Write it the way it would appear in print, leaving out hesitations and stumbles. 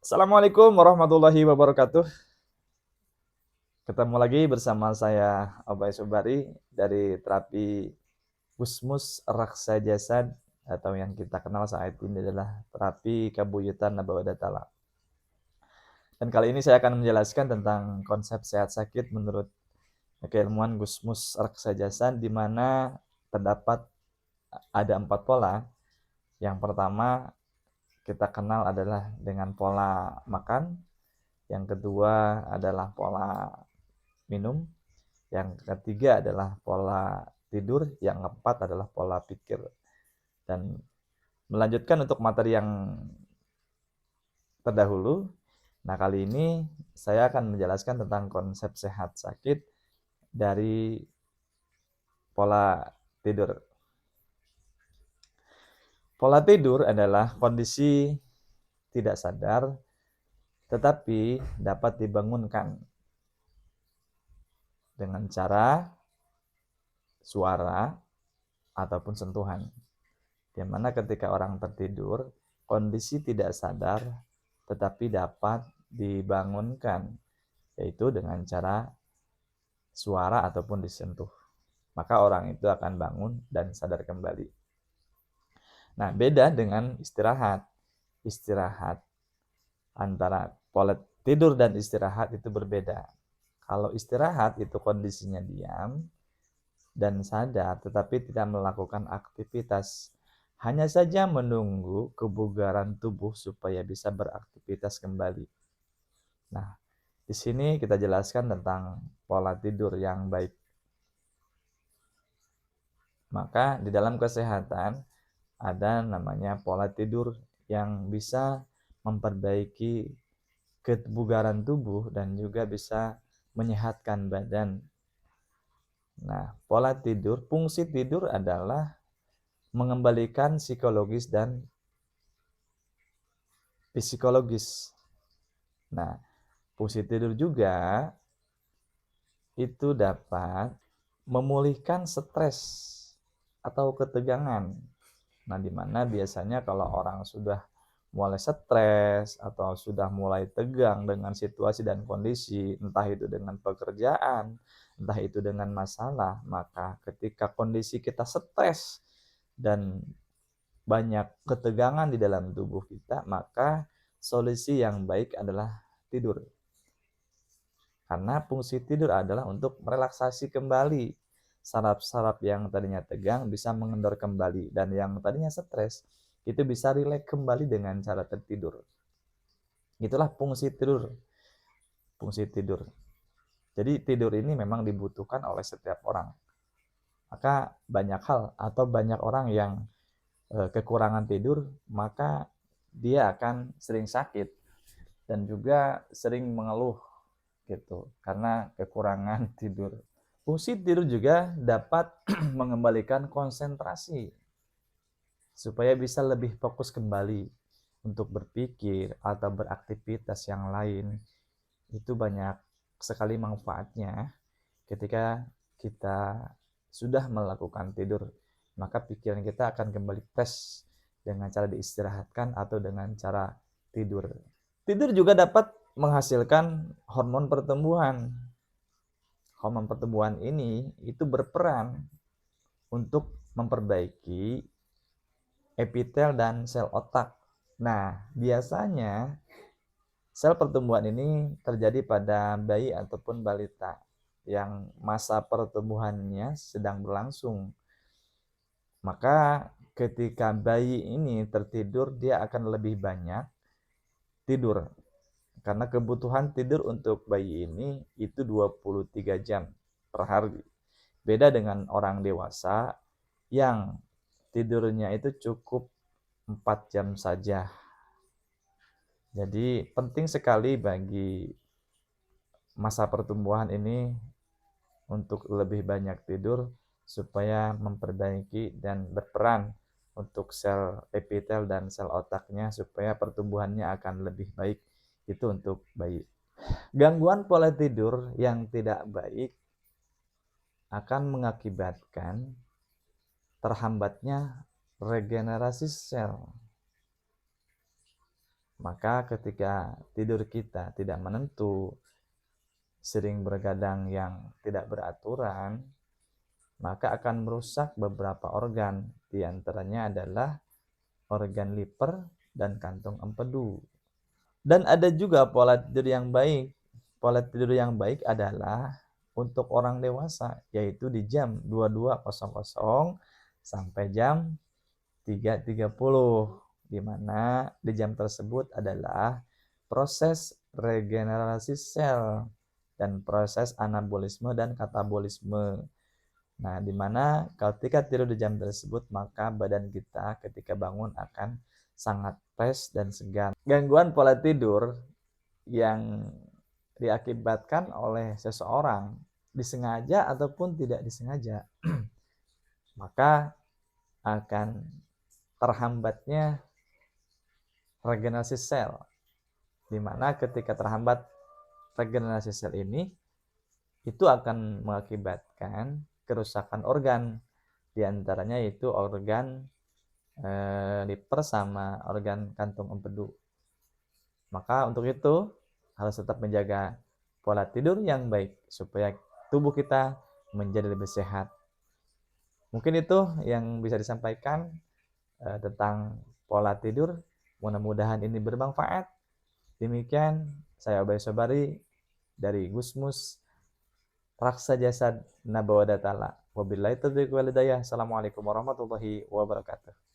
Assalamualaikum warahmatullahi wabarakatuh. Ketemu lagi bersama saya Abay Subari dari terapi Gusmus Raksa Jasad atau yang kita kenal saat ini adalah terapi kabuyutan Nabawadatala. Dan kali ini saya akan menjelaskan tentang konsep sehat sakit menurut keilmuan Gusmus Raksa Jasad, di mana terdapat ada 4 pola. Yang pertama kita kenal adalah dengan pola makan, yang kedua adalah pola minum, yang ketiga adalah pola tidur, yang keempat adalah pola pikir. Dan melanjutkan untuk materi yang terdahulu, nah kali ini saya akan menjelaskan tentang konsep sehat sakit dari pola tidur. Pola tidur adalah kondisi tidak sadar tetapi dapat dibangunkan dengan cara suara ataupun sentuhan. Di mana ketika orang tertidur, kondisi tidak sadar tetapi dapat dibangunkan, yaitu dengan cara suara ataupun disentuh. Maka orang itu akan bangun dan sadar kembali. Nah, beda dengan istirahat. Istirahat antara pola tidur dan istirahat itu berbeda. Kalau istirahat itu kondisinya diam dan sadar tetapi tidak melakukan aktivitas, hanya saja menunggu kebugaran tubuh supaya bisa beraktivitas kembali. Nah, di sini kita jelaskan tentang pola tidur yang baik. Maka di dalam kesehatan ada namanya pola tidur yang bisa memperbaiki kebugaran tubuh dan juga bisa menyehatkan badan. Nah, pola tidur, fungsi tidur adalah mengembalikan psikologis dan psikologis. Nah, fungsi tidur juga itu dapat memulihkan stres atau ketegangan. Nah, di mana biasanya kalau orang sudah mulai stres atau sudah mulai tegang dengan situasi dan kondisi, entah itu dengan pekerjaan, entah itu dengan masalah, maka ketika kondisi kita stres dan banyak ketegangan di dalam tubuh kita, maka solusi yang baik adalah tidur. Karena fungsi tidur adalah untuk merelaksasi kembali saraf-saraf yang tadinya tegang bisa mengendor kembali, dan yang tadinya stres itu bisa rileks kembali dengan cara tertidur. Itulah fungsi tidur. Fungsi tidur. Jadi tidur ini memang dibutuhkan oleh setiap orang. Maka banyak hal atau banyak orang yang kekurangan tidur, maka dia akan sering sakit dan juga sering mengeluh gitu karena kekurangan tidur. Fungsi tidur juga dapat mengembalikan konsentrasi supaya bisa lebih fokus kembali untuk berpikir atau beraktivitas yang lain. Itu banyak sekali manfaatnya ketika kita sudah melakukan tidur, maka pikiran kita akan kembali fresh dengan cara diistirahatkan atau dengan cara tidur. Tidur juga dapat menghasilkan hormon pertumbuhan. Hormon pertumbuhan ini itu berperan untuk memperbaiki epitel dan sel otak. Nah, biasanya sel pertumbuhan ini terjadi pada bayi ataupun balita yang masa pertumbuhannya sedang berlangsung. Maka ketika bayi ini tertidur, dia akan lebih banyak tidur. Karena kebutuhan tidur untuk bayi ini itu 23 jam per hari. Beda dengan orang dewasa yang tidurnya itu cukup 4 jam saja. Jadi penting sekali bagi masa pertumbuhan ini untuk lebih banyak tidur supaya memperbaiki dan berperan untuk sel epitel dan sel otaknya supaya pertumbuhannya akan lebih baik. Itu untuk bayi. Gangguan pola tidur yang tidak baik akan mengakibatkan terhambatnya regenerasi sel. Maka ketika tidur kita tidak menentu, sering bergadang yang tidak beraturan, maka akan merusak beberapa organ. Di antaranya adalah organ liver dan kantung empedu. Dan ada juga pola tidur yang baik. Pola tidur yang baik adalah untuk orang dewasa, yaitu di jam 22.00 sampai jam 3.30, di mana di jam tersebut adalah proses regenerasi sel dan proses anabolisme dan katabolisme. Nah, di mana ketika tidur di jam tersebut, maka badan kita ketika bangun akan sangat fresh dan segar. Gangguan pola tidur yang diakibatkan oleh seseorang disengaja ataupun tidak disengaja, maka akan terhambatnya regenerasi sel, di mana ketika terhambat regenerasi sel ini, itu akan mengakibatkan kerusakan organ, di antaranya yaitu organ liver sama organ kantung empedu. Maka untuk itu harus tetap menjaga pola tidur yang baik supaya tubuh kita menjadi lebih sehat. Mungkin itu yang bisa disampaikan tentang pola tidur. Mudah-mudahan ini bermanfaat. Demikian saya Obay Sobari dari Gusmus Raksa Jasad Nabawadataala. Wabillahi taufiq wal hidayah. Assalamualaikum warahmatullahi wabarakatuh.